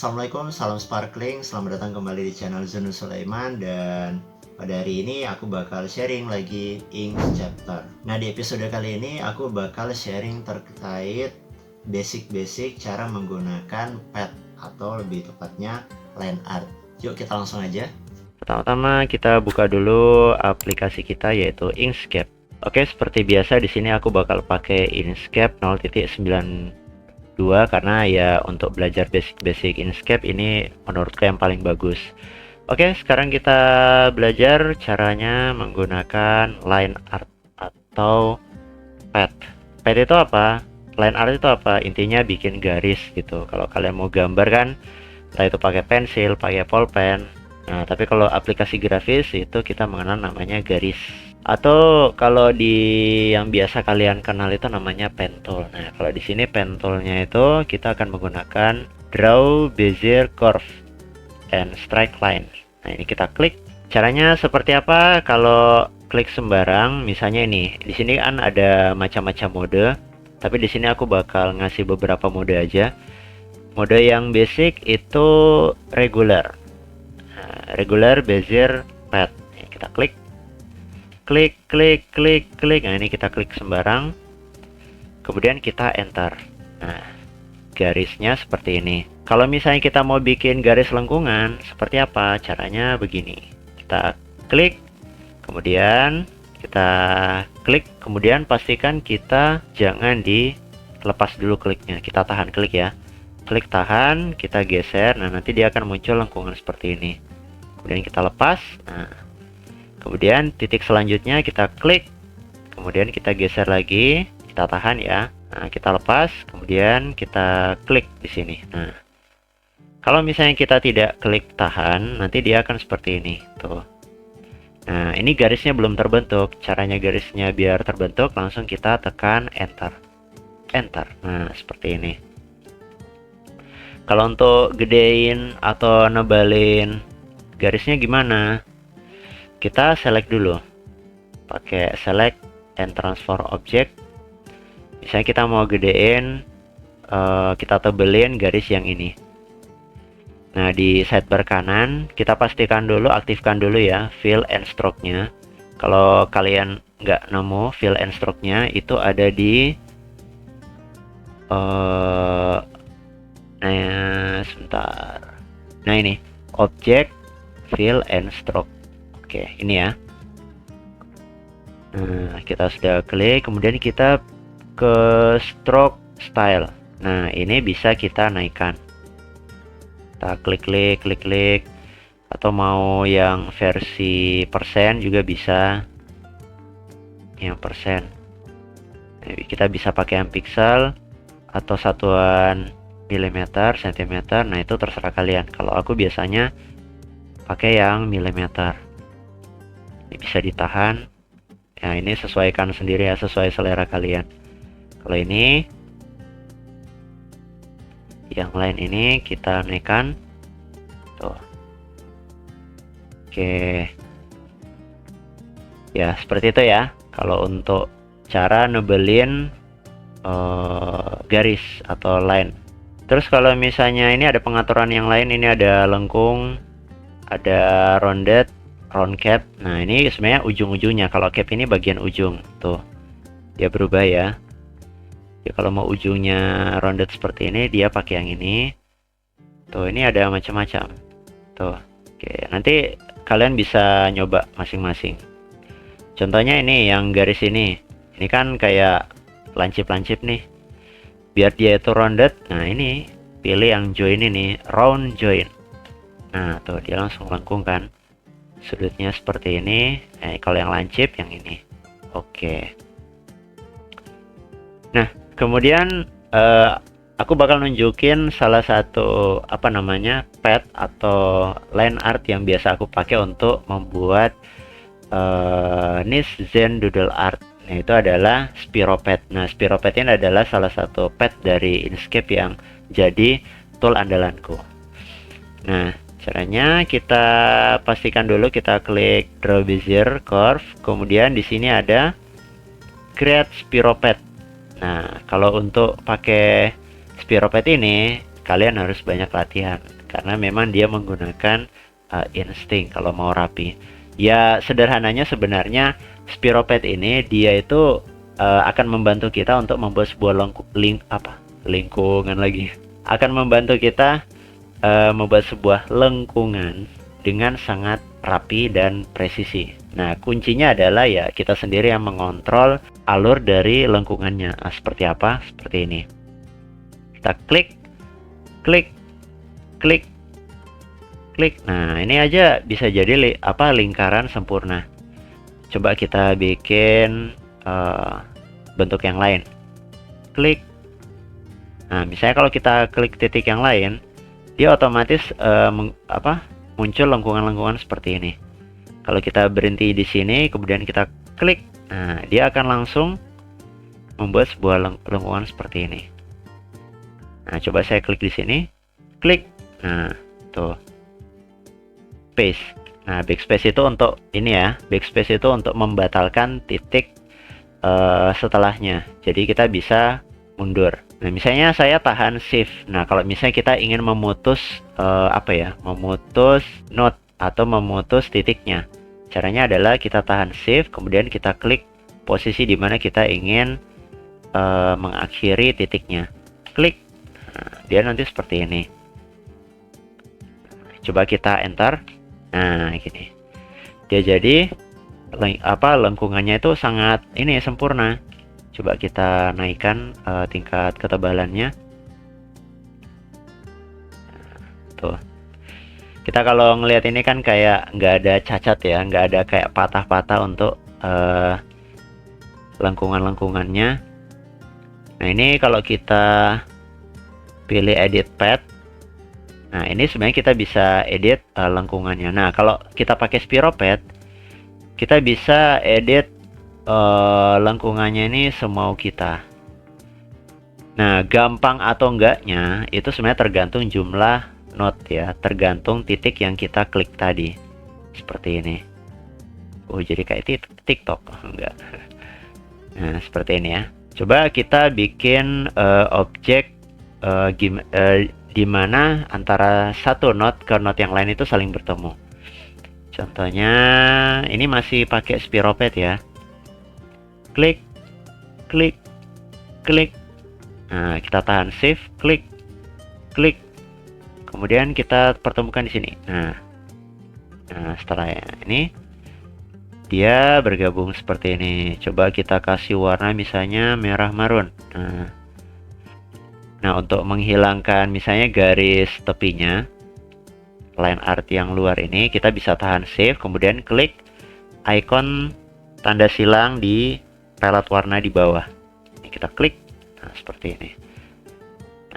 Assalamualaikum, salam sparkling, selamat datang kembali di channel Zunus Sulaiman. Dan pada hari ini aku bakal sharing lagi Inks chapter. Nah, di episode kali ini aku bakal sharing terkait basic cara menggunakan pet atau lebih tepatnya line art. Yuk kita langsung aja. Pertama-tama kita buka dulu aplikasi kita yaitu Inkscape. Oke, seperti biasa di sini aku bakal pakai Inkscape 0.92 karena ya untuk belajar basic Inkscape ini menurutku yang paling bagus. Oke, sekarang kita belajar caranya menggunakan line art atau pet. Pet itu apa? Line art itu apa? Intinya bikin garis gitu. Kalau kalian mau gambar kan, entah itu pakai pensil, pakai pulpen. Nah, tapi kalau aplikasi grafis itu kita mengenal namanya garis. Atau kalau di yang biasa kalian kenal itu namanya pen tool. Nah, kalau di sini pen toolnya itu kita akan menggunakan draw, bezier, curve, and strike line. Nah, ini kita klik. Caranya seperti apa? Kalau klik sembarang, misalnya ini, di sini kan ada macam-macam mode. Tapi di sini aku bakal ngasih beberapa mode aja. Mode yang basic itu regular. Nah, regular, bezier, pet. Ini kita klik. Klik. Nah, ini kita klik sembarang. Kemudian kita enter. Nah, garisnya seperti ini. Kalau misalnya kita mau bikin garis lengkungan, seperti apa? Caranya begini. Kita klik, kemudian kita klik, kemudian pastikan kita jangan dilepas dulu kliknya. Kita tahan klik ya. Klik tahan, kita geser. Nah, nanti dia akan muncul lengkungan seperti ini. Kemudian kita lepas. Nah, kemudian titik selanjutnya kita klik, kemudian kita geser lagi, kita tahan ya. Nah, kita lepas, kemudian kita klik di sini. Nah, kalau misalnya kita tidak klik tahan, nanti dia akan seperti ini tuh. Nah, ini garisnya belum terbentuk. Caranya garisnya biar terbentuk, langsung kita tekan enter. Nah, seperti ini. Kalau untuk gedein atau nebalin garisnya gimana? Kita select dulu, pakai select and transfer object. Misalnya kita mau gedein, kita tebelin garis yang ini. Nah, di sidebar kanan kita pastikan dulu, aktifkan dulu ya fill and stroke-nya. Kalau kalian nggak nemu fill and stroke-nya, itu ada di nah sebentar. Nah, ini object fill and stroke. Oke, ini ya. Nah, kita sudah klik, kemudian kita ke stroke style. Nah, ini bisa kita naikkan. Kita klik, atau mau yang versi persen juga bisa. Yang persen. Nah, kita bisa pakai yang pixel atau satuan milimeter, sentimeter. Nah, itu terserah kalian. Kalau aku biasanya pakai yang milimeter. Ini bisa ditahan ya, ini sesuaikan sendiri ya, sesuai selera kalian. Kalau ini yang lain ini kita naikkan tuh. Oke ya, seperti itu ya kalau untuk cara nebelin garis atau line. Terus kalau misalnya ini ada pengaturan yang lain, ini ada lengkung, ada rounded, round cap. Nah, ini sebenarnya ujung-ujungnya. Kalau cap ini bagian ujung tuh, dia berubah ya. Ya, kalau mau ujungnya rounded seperti ini, dia pakai yang ini tuh. Ini ada macam-macam tuh. Oke, nanti kalian bisa nyoba masing-masing. Contohnya ini yang garis ini kan kayak lancip-lancip nih. Biar dia itu rounded, nah ini pilih yang join ini, round join. Nah, tuh dia langsung lengkung kan. Sudutnya seperti ini. Kalau yang lancip yang ini. Oke. Nah, kemudian aku bakal nunjukin salah satu pet atau line art yang biasa aku pakai untuk membuat niche Zen doodle art. Nah, itu adalah Spiro Pet. Nah, Spiro Pet ini adalah salah satu pet dari Inkscape yang jadi tool andalanku. Nah, caranya kita pastikan dulu, kita klik draw, bezier, curve, kemudian di sini ada create Spiro Pet. Nah, kalau untuk pakai Spiro Pet ini kalian harus banyak latihan karena memang dia menggunakan insting kalau mau rapi. Ya sederhananya sebenarnya Spiropet ini dia itu akan membantu kita untuk membuat sebuah lingkungan lagi. Akan membantu kita membuat sebuah lengkungan dengan sangat rapi dan presisi. Nah, kuncinya adalah ya kita sendiri yang mengontrol alur dari lengkungannya. Seperti apa? Seperti ini. Kita klik, klik, klik, klik. Nah, ini aja bisa jadi lingkaran sempurna. Coba kita bikin bentuk yang lain. Klik. Nah, misalnya kalau kita klik titik yang lain, dia otomatis muncul lengkungan-lengkungan seperti ini. Kalau kita berhenti di sini, kemudian kita klik, nah dia akan langsung membuat sebuah lengkungan seperti ini. Nah, coba saya klik di sini, klik, nah tuh, space. Nah, backspace itu untuk ini ya, backspace itu untuk membatalkan titik setelahnya. Jadi kita bisa mundur. Nah, misalnya saya tahan shift. Nah, kalau misalnya kita ingin memutus memutus node atau memutus titiknya, caranya adalah kita tahan shift, kemudian kita klik posisi di mana kita ingin mengakhiri titiknya. Klik. Nah, dia nanti seperti ini. Coba kita enter. Nah, gini. Dia jadi lengkungannya itu sangat sempurna. Coba kita naikkan tingkat ketebalannya. Tuh. Kita kalau ngelihat ini kan kayak nggak ada cacat ya, nggak ada kayak patah-patah untuk lengkungan-lengkungannya. Nah, ini kalau kita pilih edit path, nah ini sebenarnya kita bisa edit lengkungannya. Nah, kalau kita pakai Spiropet, kita bisa edit lengkungannya ini semau kita. Nah, gampang atau enggaknya itu sebenarnya tergantung jumlah node ya, tergantung titik yang kita klik tadi. Seperti ini. Oh, jadi kayak TikTok. Enggak. Nah, seperti ini ya. Coba kita bikin objek di mana antara satu node ke node yang lain itu saling bertemu. Contohnya ini masih pakai Spiropet ya. Klik, klik, klik. Nah, kita tahan shift, klik, klik. Kemudian kita pertemukan di sini. Nah, setelah ini dia bergabung seperti ini. Coba kita kasih warna misalnya merah marun. Nah, untuk menghilangkan misalnya garis tepinya, line art yang luar ini, kita bisa tahan shift, kemudian klik icon tanda silang di pelet warna di bawah. Ini kita klik. Nah, seperti ini.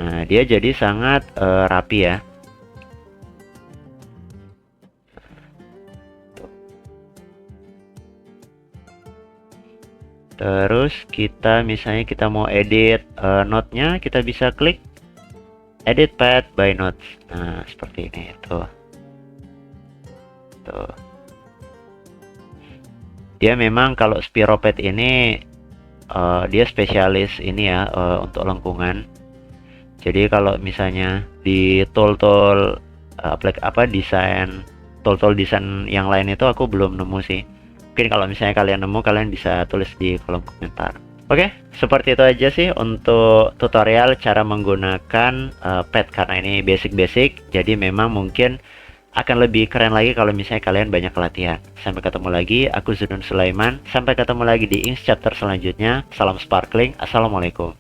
Nah, dia jadi sangat rapi ya. Terus kita misalnya kita mau edit node-nya, kita bisa klik edit path by nodes. Nah, seperti ini tuh. Dia memang kalau Spiropet ini dia spesialis ini ya untuk lengkungan. Jadi kalau misalnya di tool-tool desain desain yang lain itu aku belum nemu sih. Mungkin kalau misalnya kalian nemu, kalian bisa tulis di kolom komentar. Oke, seperti itu aja sih untuk tutorial cara menggunakan pet, karena ini basic-basic. Jadi memang mungkin akan lebih keren lagi kalau misalnya kalian banyak latihan. Sampai ketemu lagi, aku Zunun Sulaiman. Sampai ketemu lagi di Inks chapter selanjutnya. Salam sparkling, assalamualaikum.